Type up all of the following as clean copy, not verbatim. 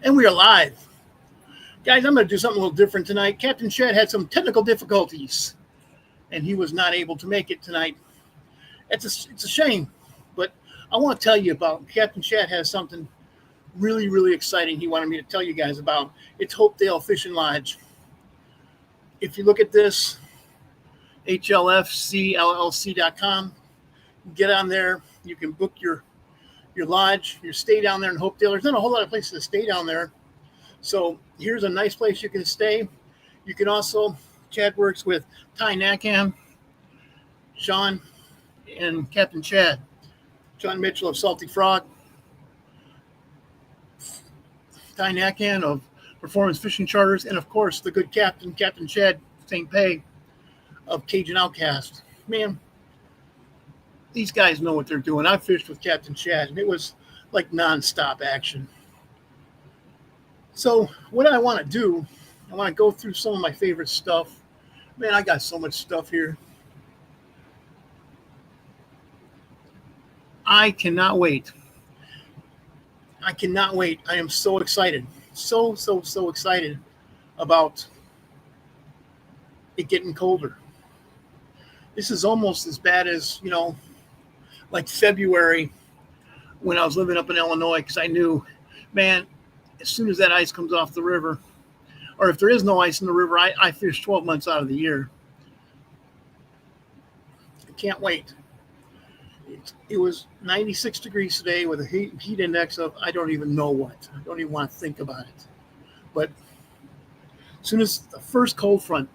And we are live. Guys, I'm going to do something a little different tonight. Captain Chad had some technical difficulties, and he was not able to make it tonight. It's a shame, but I want to tell you about Captain Chad has something really, really exciting he wanted me to tell you guys about. It's Hopedale Fishing Lodge. If you look at this, hlfcllc.com, get on there. You can book your lodge, your stay down there in Hopedale. There's not a whole lot of places to stay down there. So here's a nice place you can stay. You can also, Chad works with Ty Nakam, Sean, and Captain Chad. John Mitchell of Salty Frog, Ty Nakam of Performance Fishing Charters, and of course the good Captain Chad St. Pay of Cajun Outcast. Man, these guys know what they're doing. I fished with Captain Chad, and it was like nonstop action. So what I want to do, I want to go through some of my favorite stuff. Man, I got so much stuff here. I cannot wait. I cannot wait. I am so excited. So excited about it getting colder. This is almost as bad as, like February when I was living up in Illinois, because I knew, man, as soon as that ice comes off the river, or if there is no ice in the river, I fish 12 months out of the year. I can't wait. It was 96 degrees today with a heat index of I don't even know what. I don't even want to think about it. But as soon as the first cold front,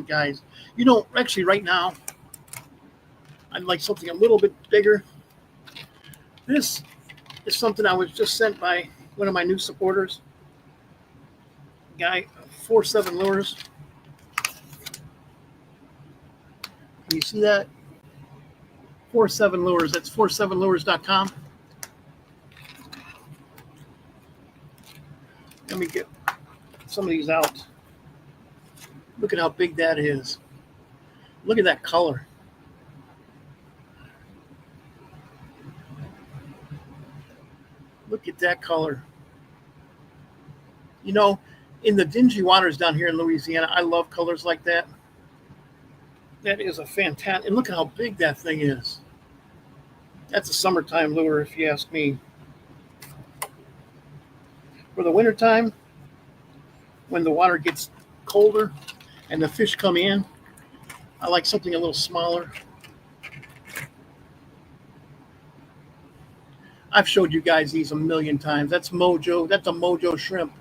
guys, actually right now, I'd like something a little bit bigger. This is something I was just sent by one of my new supporters, guy, 4-7 Lures. Can you see that? 4-7 Lures. That's 47lures.com. Let me get some of these out. Look at how big that is. Look at that color. Look at that color. In the dingy waters down here in Louisiana, I love colors like that. That is a fantastic, and look at how big that thing is. That's a summertime lure, if you ask me. For the wintertime, when the water gets colder and the fish come in, I like something a little smaller. I've showed you guys these a million times. That's Mojo. That's a Mojo shrimp.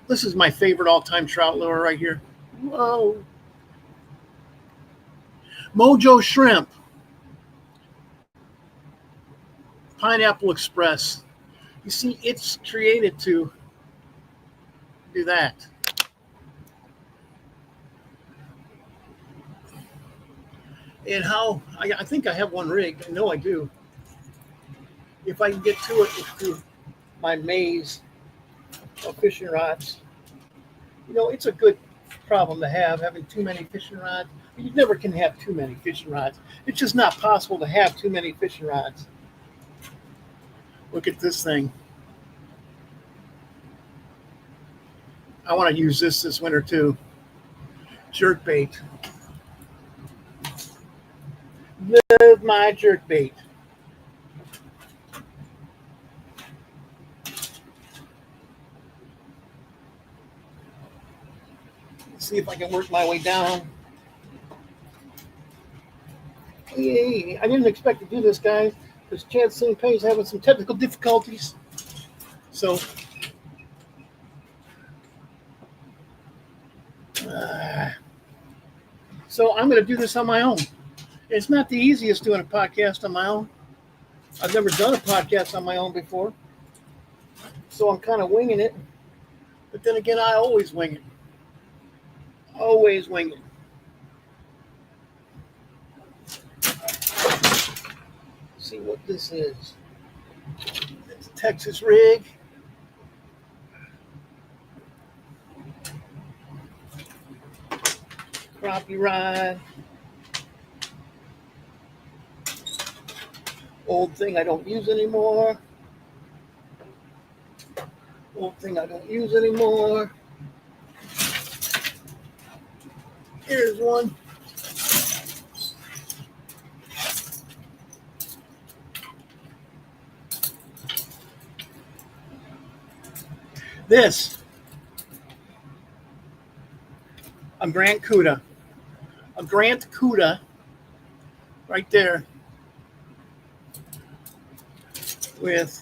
This is my favorite all-time trout lure right here. Whoa. Mojo shrimp. Pineapple Express. You see, it's created to do that. And how, I think I have one rigged. I know I do. If I can get to it through my maze of fishing rods. It's a good problem to have, having too many fishing rods. You never can have too many fishing rods. It's just not possible to have too many fishing rods. Look at this thing. I want to use this winter too. Jerkbait. Love my jerkbait. See if I can work my way down. Yay. I didn't expect to do this, guys, because Chad St. Pay is having some technical difficulties. So, I'm going to do this on my own. It's not the easiest doing a podcast on my own. I've never done a podcast on my own before. So I'm kind of winging it. But then again, I always wing it. Always wing it. See what this is. It's a Texas rig. Crappie rod. Old thing I don't use anymore. Old thing I don't use anymore. Here's one. This, a Grant Cuda. A Grant Cuda right there with,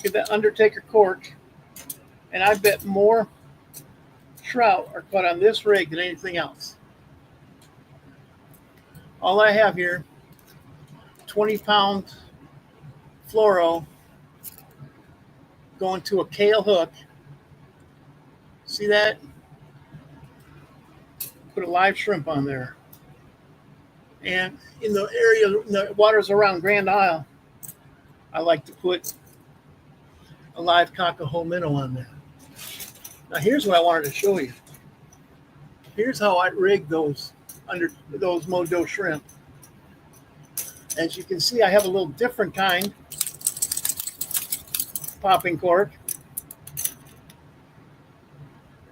get that Undertaker cork. And I bet more trout are caught on this rig than anything else. All I have here, 20-pound fluoro going to a Kale hook. See that? Put a live shrimp on there. And in the area, in the waters around Grand Isle, I like to put a live cockahole minnow on there. Now here's what I wanted to show you. Here's how I rig those Mojo shrimp. As you can see, I have a little different kind popping cork.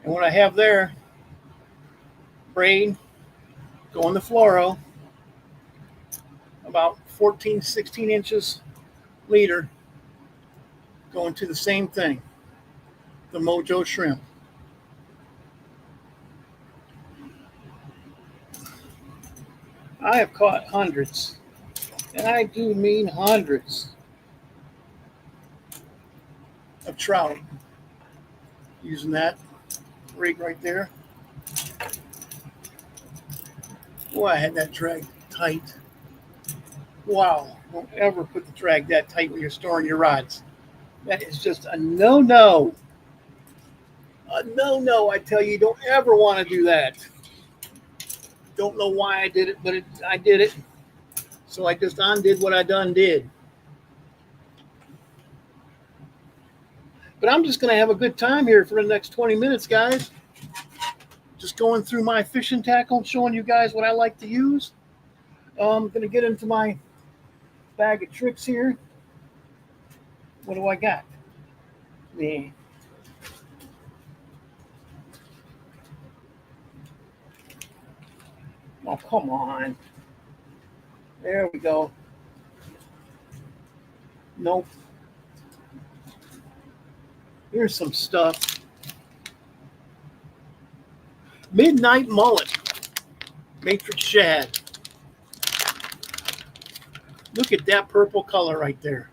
And what I have there, braid, go in the fluoro, about 14, 16 inches leader, going to the same thing, the Mojo shrimp. I have caught hundreds, and I do mean hundreds, of trout using that rig right there. Boy, I had that drag tight. Wow, don't ever put the drag that tight when you're storing your rods. That is just a no-no. A no-no, I tell you, don't ever want to do that. Don't know why I did it, but I did it. So I just undid what I done did. But I'm just going to have a good time here for the next 20 minutes, guys. Just going through my fishing tackle, showing you guys what I like to use. I'm going to get into my bag of tricks here. What do I got? Yeah. Oh, come on. There we go. Nope. Here's some stuff. Midnight Mullet. Matrix Shad. Look at that purple color right there.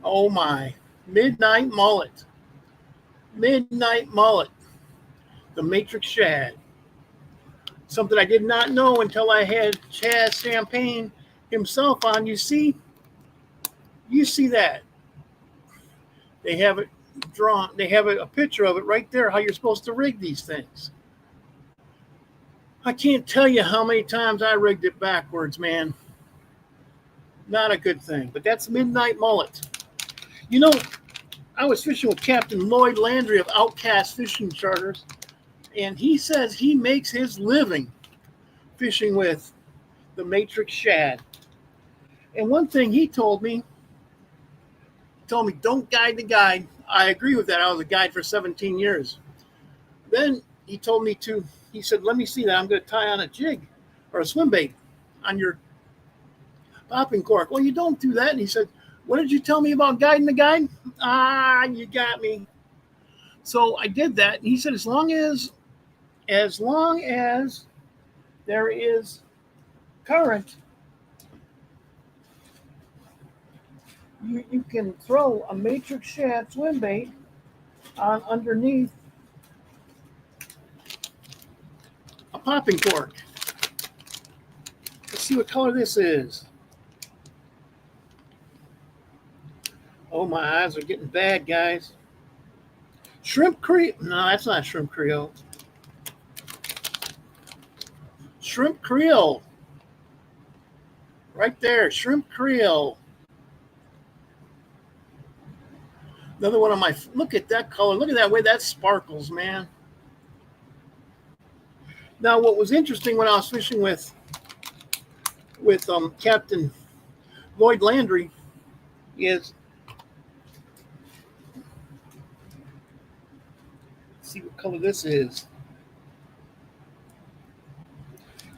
Oh my. Midnight Mullet. Midnight Mullet. The Matrix Shad. Something I did not know until I had Chad Champagne himself on. You see that. They have it drawn. They have a picture of it right there, how you're supposed to rig these things. I can't tell you how many times I rigged it backwards, man. Not a good thing, but that's Midnight Mullet. You know, I was fishing with Captain Lloyd Landry of Outcast Fishing Charters, and he says he makes his living fishing with the Matrix Shad. And one thing he told me, don't guide the guide. I agree with that. I was a guide for 17 years. Then he told me he said, let me see that. I'm going to tie on a jig or a swim bait on your popping cork. Well, you don't do that. And he said, what did you tell me about guiding the guide? You got me. So I did that. And he said, as long as there is current, you can throw a Matrix Shad swim bait on underneath a popping cork. Let's see what color this is. Oh, my eyes are getting bad, guys. Shrimp Creole. No, that's not Shrimp Creole. Shrimp Creole. Right there, Shrimp Creole. Another one of my, look at that color. Look at that way that sparkles, man. Now, what was interesting when I was fishing with Captain Lloyd Landry is see what color this is.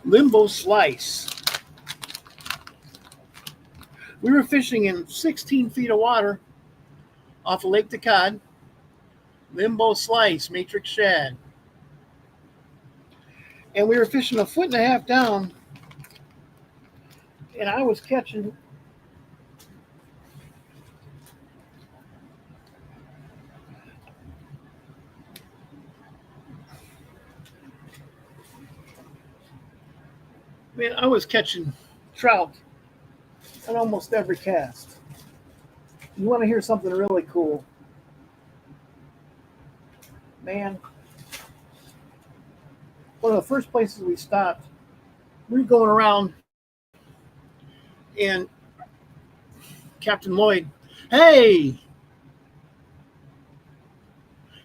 Limbo slice. We were fishing in 16 feet of water off of Lake Decad. Limbo slice, matrix shad. And we were fishing a foot and a half down, and I was catching trout on almost every cast. You want to hear something really cool? Man, one of the first places we stopped, we were going around, and Captain Lloyd, hey,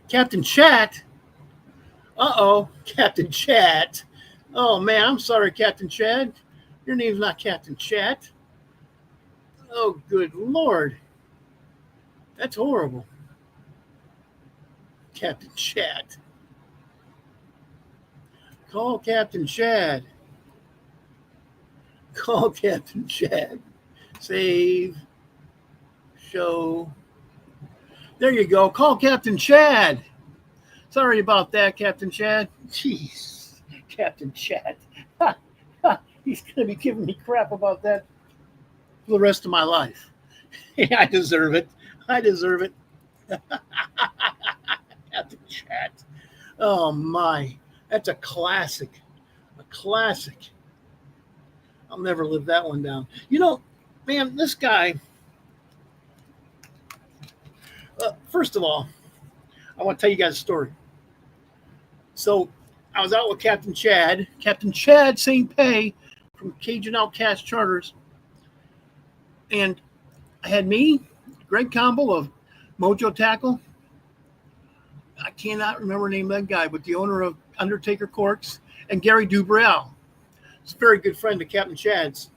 Captain Chad. Uh-oh, Captain Chad. Oh, man, I'm sorry, Captain Chad. Your name's not Captain Chad. Oh, good Lord. That's horrible. Captain Chad. Call Captain Chad. Call Captain Chad. Save. Show. There you go. Call Captain Chad. Sorry about that, Captain Chad. Jeez, Captain Chad. He's going to be giving me crap about that for the rest of my life. I deserve it. I deserve it. Captain Chad. Oh, my. That's a classic. A classic. I'll never live that one down. You know, man, this guy, first of all, I want to tell you guys a story. So I was out with Captain Chad St. Pay from Cajun Outcast Charters. And I had me, Greg Campbell of Mojo Tackle. I cannot remember the name of that guy, but the owner of Undertaker Corks, and Gary Dubrell. He's a very good friend of Captain Chad's.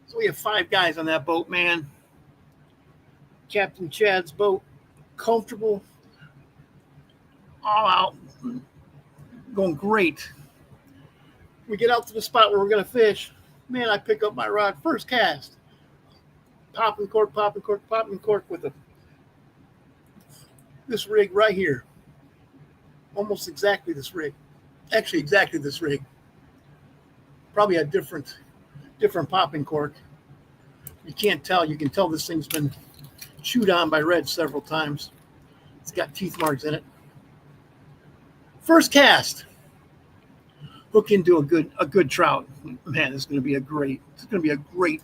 So we have 5 guys on that boat, man. Captain Chad's boat, comfortable, all out, going great. We get out to the spot where we're going to fish. Man, I pick up my rod, first cast. Popping cork with this rig right here. Almost exactly this rig. Actually, exactly this rig. Probably a different popping cork. You can't tell. You can tell this thing's been chewed on by Red several times. It's got teeth marks in it. First cast. Hook into a good trout. Man, it's going to be a great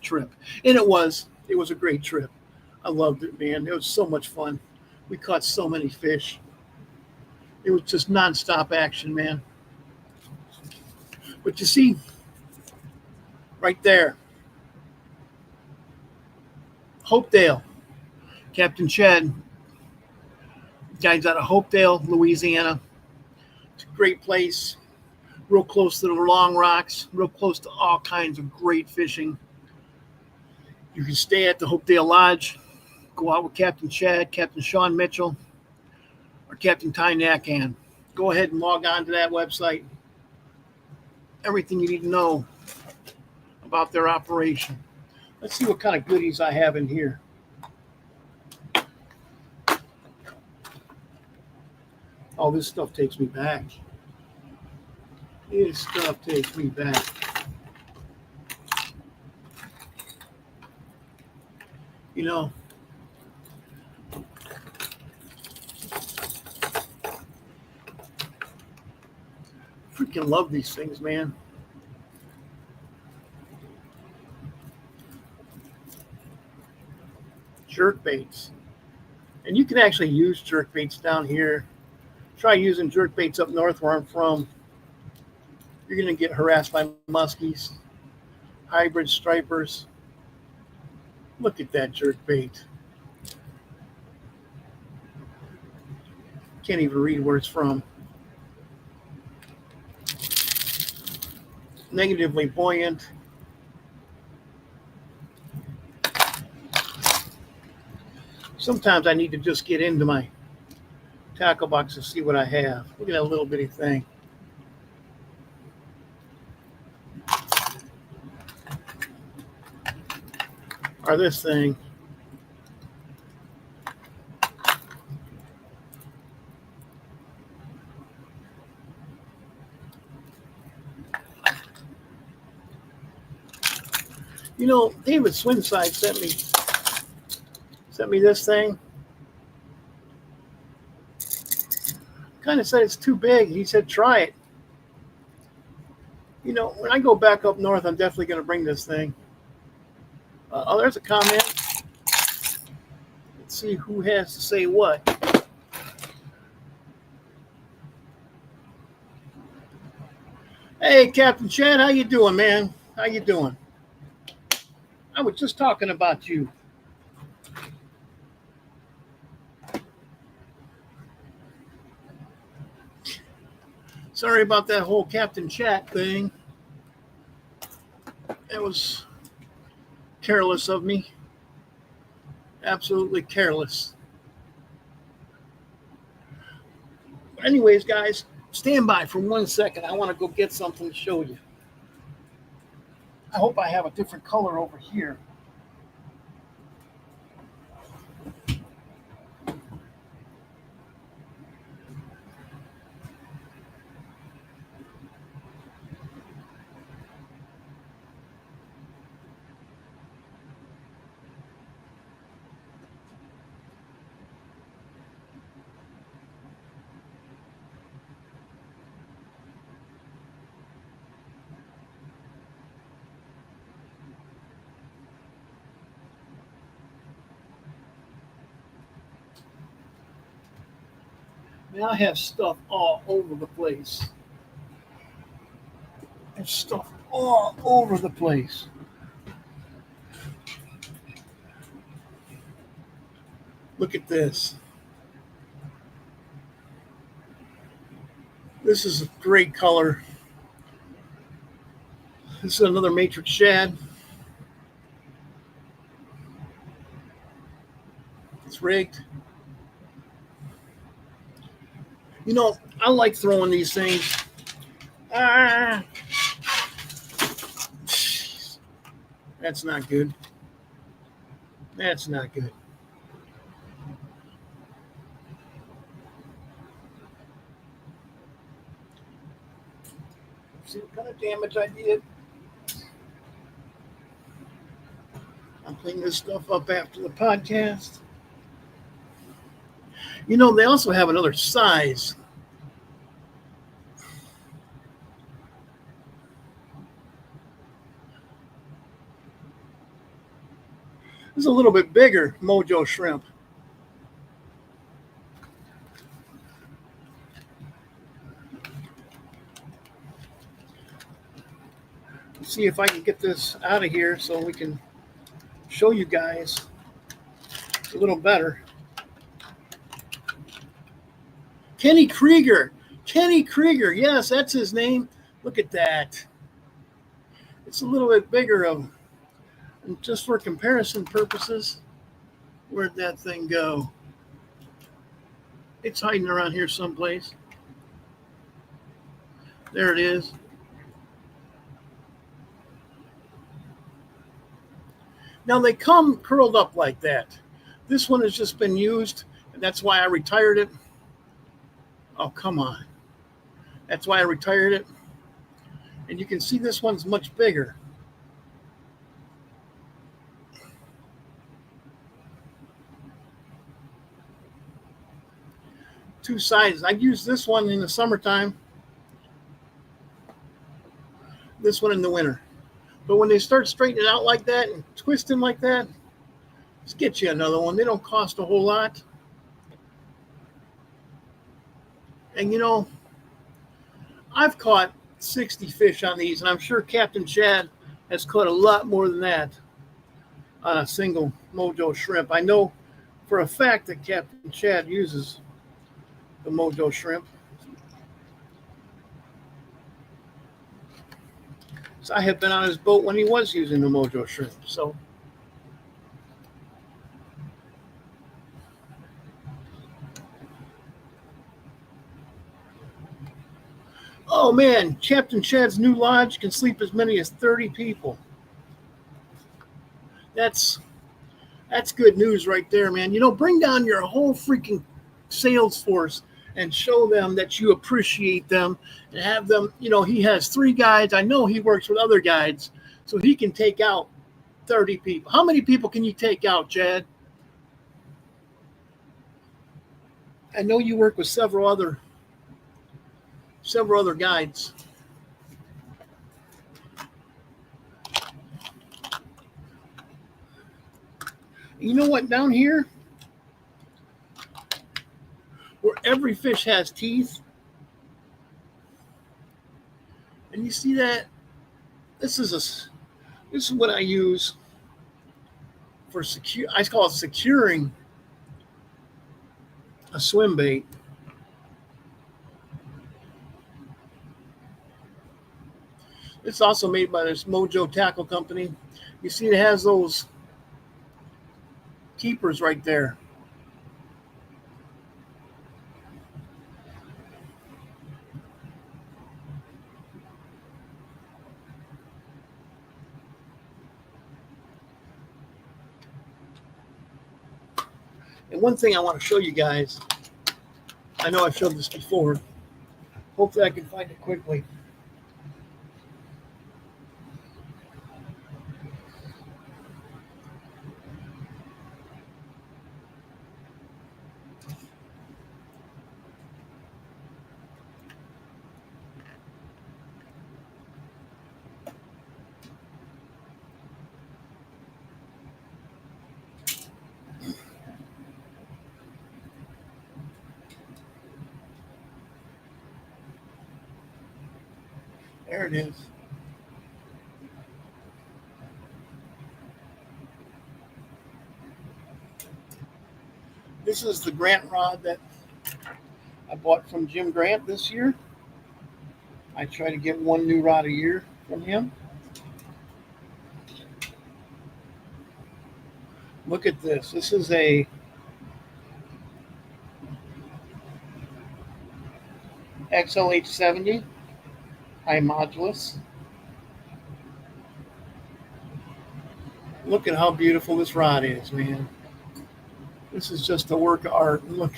trip. And it was a great trip. I loved it, man. It was so much fun. We caught so many fish. It was just nonstop action, man. But you see, right there, Hopedale, Captain Chad, guys out of Hopedale, Louisiana. It's a great place, real close to the Long Rocks, real close to all kinds of great fishing. You can stay at the Hopedale Lodge, go out with Captain Chad, Captain Sean Mitchell, or Captain Ty Nakan. Go ahead and log on to that website. Everything you need to know about their operation. Let's see what kind of goodies I have in here. Oh, this stuff takes me back. This stuff takes me back. You know, freaking love these things, man. Jerk baits. And you can actually use jerk baits down here. Try using jerk baits up north where I'm from. You're going to get harassed by muskies, hybrid stripers. Look at that jerk bait. Can't even read where it's from. Negatively buoyant. Sometimes I need to just get into my tackle box to see what I have. Look at that little bitty thing. Or this thing. You know, David Swinside sent me this thing. Kind of said it's too big. He said try it. You know, when I go back up north, I'm definitely going to bring this thing. Oh, there's a comment. Let's see who has to say what. Hey, Captain Chad, how you doing, man? How you doing? I was just talking about you. Sorry about that whole Captain Chat thing. It was careless of me. Absolutely careless. But anyways, guys, stand by for 1 second. I want to go get something to show you. I hope I have a different color over here. Man, I have stuff all over the place. There's stuff all over the place. Look at this. This is a great color. This is another matrix shad. It's rigged. You know, I like throwing these things. That's not good. That's not good. See what kind of damage I did? I'll clean this stuff up after the podcast. You know, they also have another size. This is a little bit bigger Mojo shrimp. Let's see if I can get this out of here so we can show you guys a little better. Kenny Krieger. Kenny Krieger. Yes, that's his name. Look at that. It's a little bit bigger of, and just for comparison purposes, where'd that thing go? It's hiding around here someplace. There it is. Now they come curled up like that. This one has just been used, and that's why I retired it. Oh, come on. That's why I retired it. And you can see this one's much bigger. Two sizes. I use this one in the summertime. This one in the winter. But when they start straightening out like that and twisting like that, let's get you another one. They don't cost a whole lot. And you know, I've caught 60 fish on these, and I'm sure Captain Chad has caught a lot more than that on a single Mojo shrimp. I know for a fact that Captain Chad uses the Mojo shrimp. So I have been on his boat when he was using the Mojo shrimp. So Oh man, Captain Chad's new lodge can sleep as many as 30 people. That's good news right there, man. You know, bring down your whole freaking sales force and show them that you appreciate them and have them, you know, he has 3 guides. I know he works with other guides, so he can take out 30 people. How many people can you take out, Chad? I know you work with several other guides. You know what? Down here, where every fish has teeth, and you see that this is what I use for I call it securing a swim bait. It's also made by this Mojo Tackle Company. You see, it has those keepers right there. And one thing I want to show you guys, I know I've showed this before. Hopefully I can find it quickly. There it is. This is the Grant rod that I bought from Jim Grant this year. I try to get 1 new rod a year from him. Look at this. This is a XLH70 high modulus. Look at how beautiful this rod is, man. This is just a work of art. Look.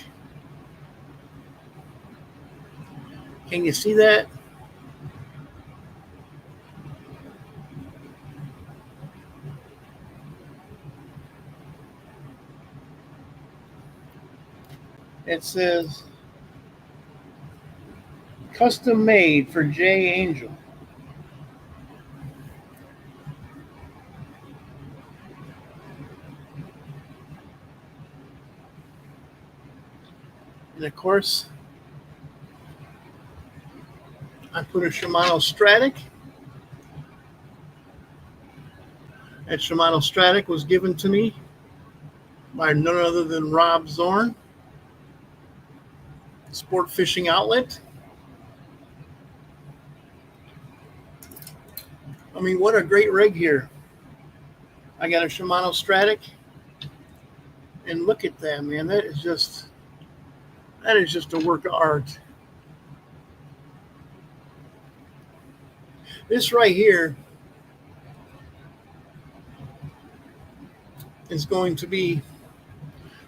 Can you see that? It says custom made for J. Angel. And of course, I put a Shimano Stratic. That Shimano Stratic was given to me by none other than Rob Zorn, Sport Fishing Outlet. I mean, what a great rig here. I got a Shimano Stratic, and look at that, man. That is just a work of art. This right here is going to be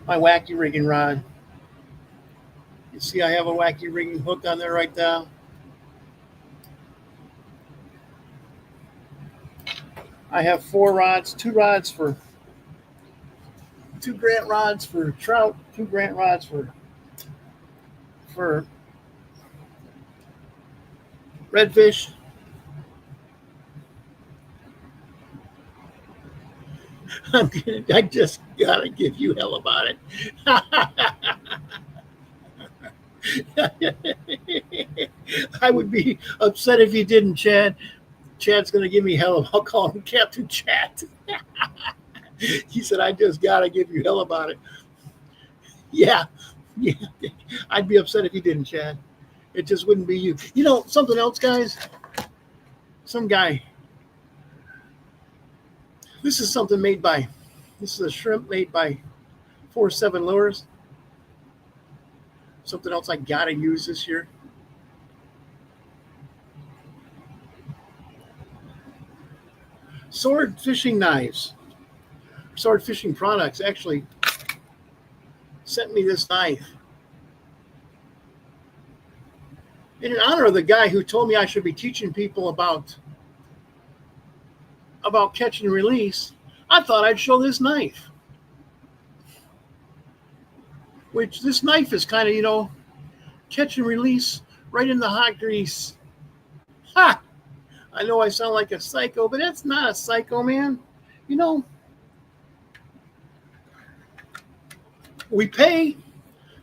my wacky rigging rod. You see I have a wacky rigging hook on there right now. I have 4 rods, 2 rods for 2 Grant rods for trout, 2 Grant rods for redfish. I just gotta give you hell about it. I would be upset if you didn't, Chad. Chad's gonna give me hell. I'll call him Captain Chad. He said, I just gotta give you hell about it. Yeah. I'd be upset if you didn't, Chad. It just wouldn't be you. You know, something else, guys? Some guy. This is something this is a shrimp made by 4-7 Lures. Something else I gotta use this year. Sword Fishing Knives, Sword Fishing Products actually sent me this knife in honor of the guy who told me I should be teaching people about catch and release. I thought I'd show this knife, which this knife is kind of, catch and release right in the hot grease. Ha! I know I sound like a psycho, but that's not a psycho, man. We pay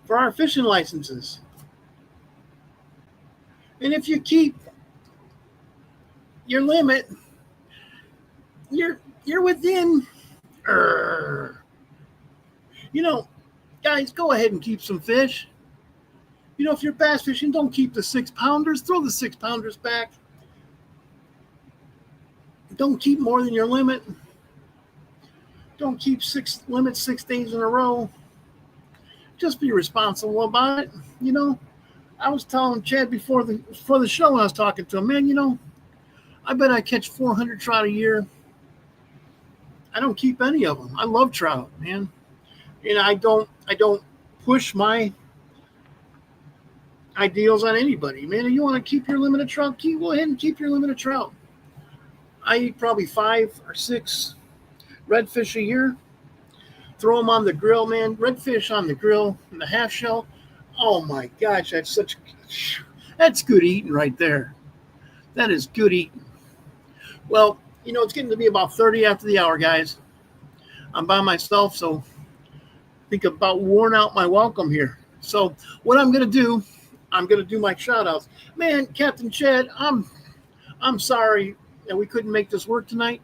for our fishing licenses. And if you keep your limit, you're within. Guys, go ahead and keep some fish. If you're bass fishing, don't keep the 6-pounders. Throw the 6-pounders back. Don't keep more than your limit. Don't keep 6 days in a row. Just be responsible about it. I was telling Chad before the show when I was talking to him, man, I bet I catch 400 trout a year. I don't keep any of them. I love trout, man. I don't push my ideals on anybody, man. If you want to keep your limit of trout, go ahead and keep your limit of trout. I eat probably 5 or 6 redfish a year. Throw them on the grill, man. Redfish on the grill in the half shell. Oh my gosh, that's good eating right there. That is good eating. Well, it's getting to be about 30 after the hour, guys. I'm by myself, so I think about worn out my welcome here. So what I'm going to do, I'm going to do my shout outs. Man, Captain Chad, I'm sorry that we couldn't make this work tonight.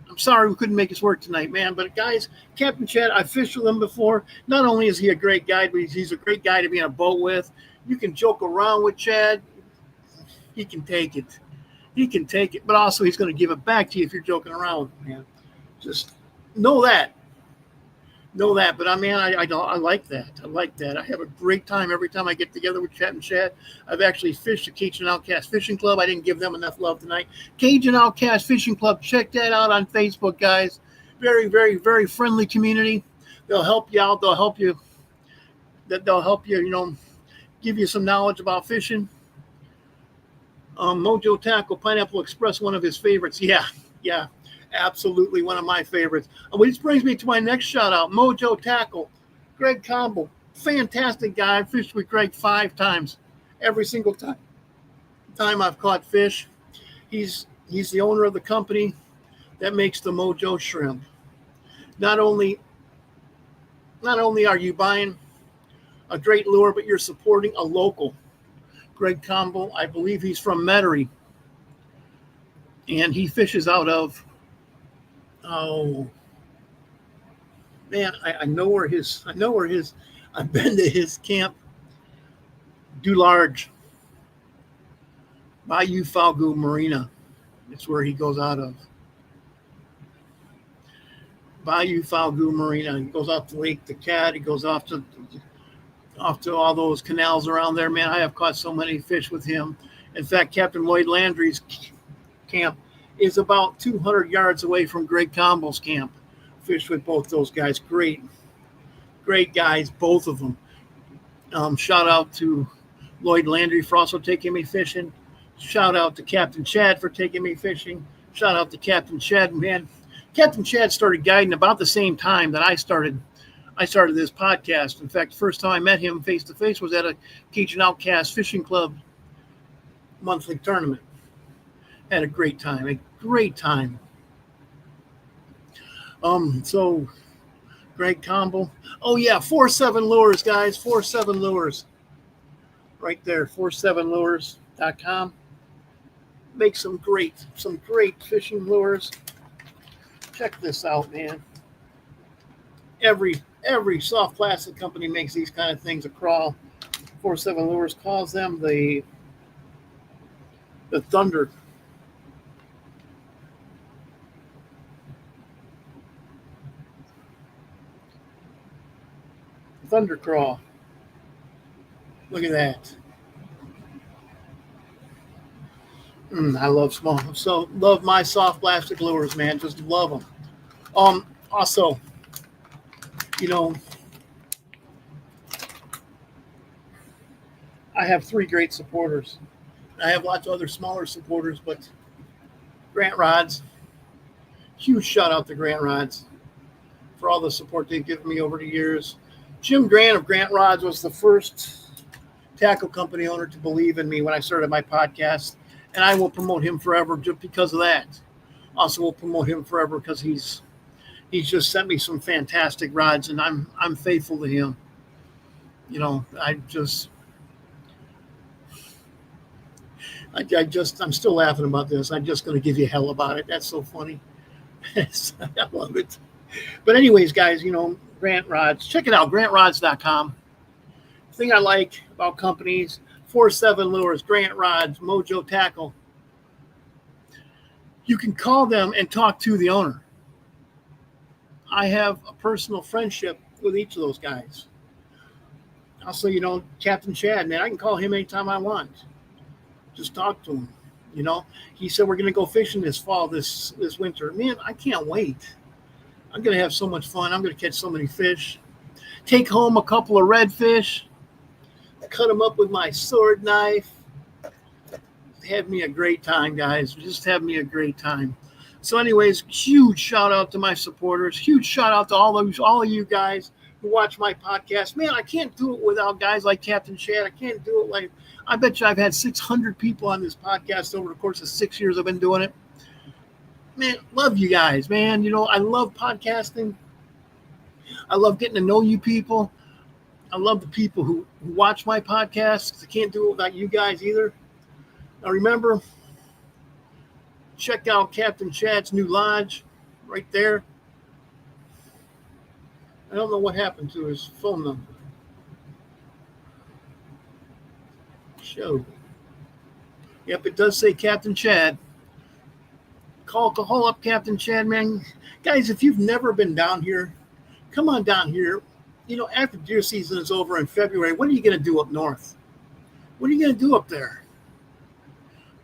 I'm sorry we couldn't make this work tonight, man. But guys, Captain Chad, I fished with him before. Not only is he a great guy, but he's a great guy to be on a boat with. You can joke around with Chad. He can take it. He can take it. But also he's going to give it back to you if you're joking around, man. Just know that. Know that. But I like that. I like that. I have a great time every time I get together with Captain Chad. I've actually fished the Cajun Outcast Fishing Club. I didn't give them enough love tonight. Cajun Outcast Fishing Club. Check that out on Facebook, guys. Very, very, very friendly community. They'll help you out. They'll help you. Give you some knowledge about fishing. Mojo Tackle, Pineapple Express, one of his favorites. Yeah. Absolutely one of my favorites. Which brings me to my next shout out, Mojo Tackle, Greg Combo, fantastic guy. I fished with Greg 5 times, every single time I've caught fish. He's the owner of the company that makes the Mojo shrimp. Not only are you buying a great lure, but you're supporting a local. Greg Combo, I believe he's from Metairie, and he fishes out of. Oh man, I know where his. I've been to his camp. Du Large, Bayou Falgoux Marina. It's where he goes out of. Bayou Falgoux Marina. He goes off to Lake the Cat. He goes off to all those canals around there. Man, I have caught so many fish with him. In fact, Captain Lloyd Landry's camp is about 200 yards away from Greg Combo's camp. Fished with both those guys. Great guys, both of them. Shout out to Lloyd Landry for also taking me fishing. Shout out to Captain Chad for taking me fishing. Shout out to Captain Chad, man. Captain Chad started guiding about the same time that I started this podcast. In fact, the first time I met him face to face was at a Cajun Outcast Fishing Club monthly tournament. Had a great time. So Greg Combo. Oh yeah, 4-7 lures, guys. 4-7 lures. Right there, 47lures.com. Make some great fishing lures. Check this out, man. Every soft plastic company makes these kind of things a crawl. 4-7 Lures calls them the Thunder. Thunder Crawl. Look at that. I love small. So love my soft plastic lures, man. Just love them. Also, you know, I have 3 great supporters. I have lots of other smaller supporters, but Grant Rods, huge shout out to Grant Rods for all the support they've given me over the years. Jim Grant of Grant Rods was the first tackle company owner to believe in me when I started my podcast, and I will promote him forever just because of that. Also, will promote him forever because he's just sent me some fantastic rods, and I'm faithful to him. You know, I'm still laughing about this. I'm just going to give you hell about it. That's so funny. I love it. But anyways, guys, Grant Rods, check it out, grantrods.com. The thing I like about companies, 4-7 Lures, Grant Rods, Mojo Tackle, you can call them and talk to the owner. I have a personal friendship with each of those guys. Also, Captain Chad, man, I can call him anytime I want. Just talk to him. He said we're going to go fishing this fall, this winter. Man, I can't wait. I'm going to have so much fun. I'm going to catch so many fish. Take home a couple of redfish. Cut them up with my sword knife. Have me a great time, guys. Just have me a great time. So anyways, huge shout out to my supporters. Huge shout out to all of you guys who watch my podcast. Man, I can't do it without guys like Captain Chad. I can't do it I bet you I've had 600 people on this podcast over the course of 6 years I've been doing it. Man, love you guys, man. I love podcasting. I love getting to know you people. I love the people who watch my podcast. I can't do it without you guys either. Now remember, check out Captain Chad's new lodge right there. I don't know what happened to his phone number. Show. Yep, it does say Captain Chad. Call up Captain Chad, man. Guys, if you've never been down here, come on down here. After deer season is over in February, what are you going to do up north? What are you going to do up there?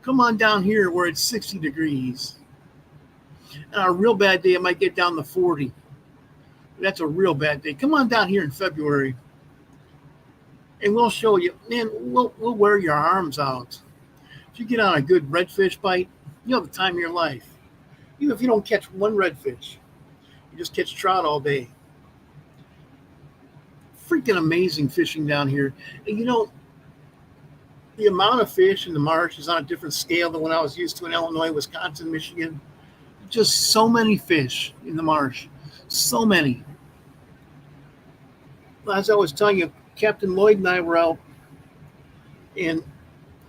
Come on down here where it's 60 degrees. And on a real bad day, it might get down to 40. That's a real bad day. Come on down here in February. And we'll show you, man, we'll wear your arms out. If you get on a good redfish bite, you'll have the time of your life. Even if you don't catch one redfish, you just catch trout all day. Freaking amazing fishing down here. And the amount of fish in the marsh is on a different scale than what I was used to in Illinois, Wisconsin, Michigan. Just so many fish in the marsh. So many. As I was telling you, Captain Lloyd and I were out, and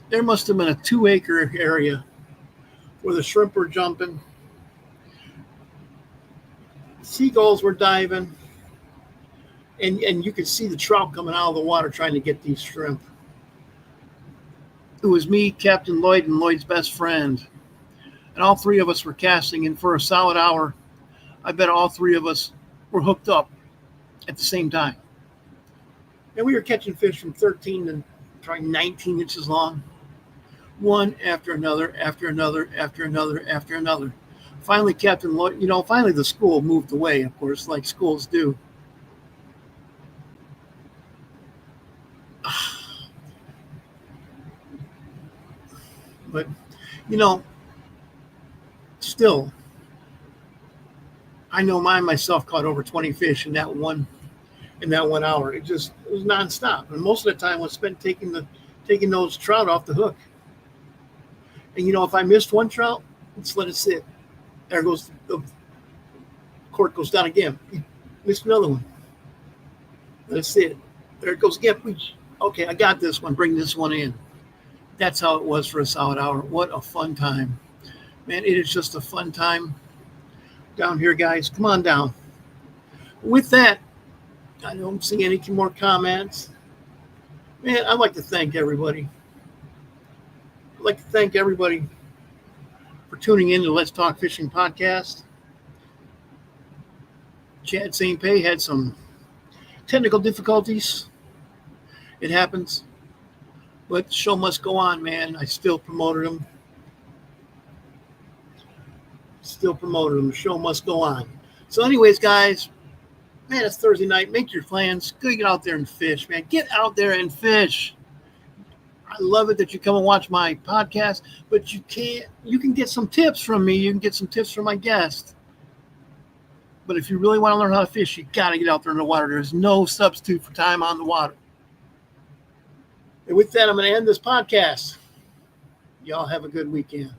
there must have been a 2-acre area where the shrimp were jumping, seagulls were diving, and you could see the trout coming out of the water trying to get these shrimp. It was me, Captain Lloyd, and Lloyd's best friend. And all 3 of us were casting, and for a solid hour, I bet all 3 of us were hooked up at the same time. And we were catching fish from 13 to probably 19 inches long. One after another, after another, after another, after another. Finally, Captain Lloyd, finally the school moved away, of course, like schools do. But, still, I know myself caught over 20 fish in that one hour. It was nonstop. And most of the time was spent taking those trout off the hook. And, if I missed one trout, let's let it sit. There goes the cork goes down again. Missed another one. Let it sit. There it goes again. Okay, I got this one. Bring this one in. That's how it was for a solid hour. What a fun time. Man, it is just a fun time down here, guys. Come on down. With that, I don't see any more comments. Man, I'd like to thank everybody. I'd like to thank everybody for tuning in to Let's Talk Fishing podcast. Chad St. Pay had some technical difficulties. It happens. But the show must go on, man. I still promoted him. Still promoting them. The show must go on. So anyways, guys, man, it's Thursday night. Make your plans. Go get out there and fish, man. Get out there and fish. I love it that you come and watch my podcast, but you can get some tips from me. You can get some tips from my guest. But if you really want to learn how to fish, you got to get out there in the water. There's no substitute for time on the water. And with that, I'm going to end this podcast. Y'all have a good weekend.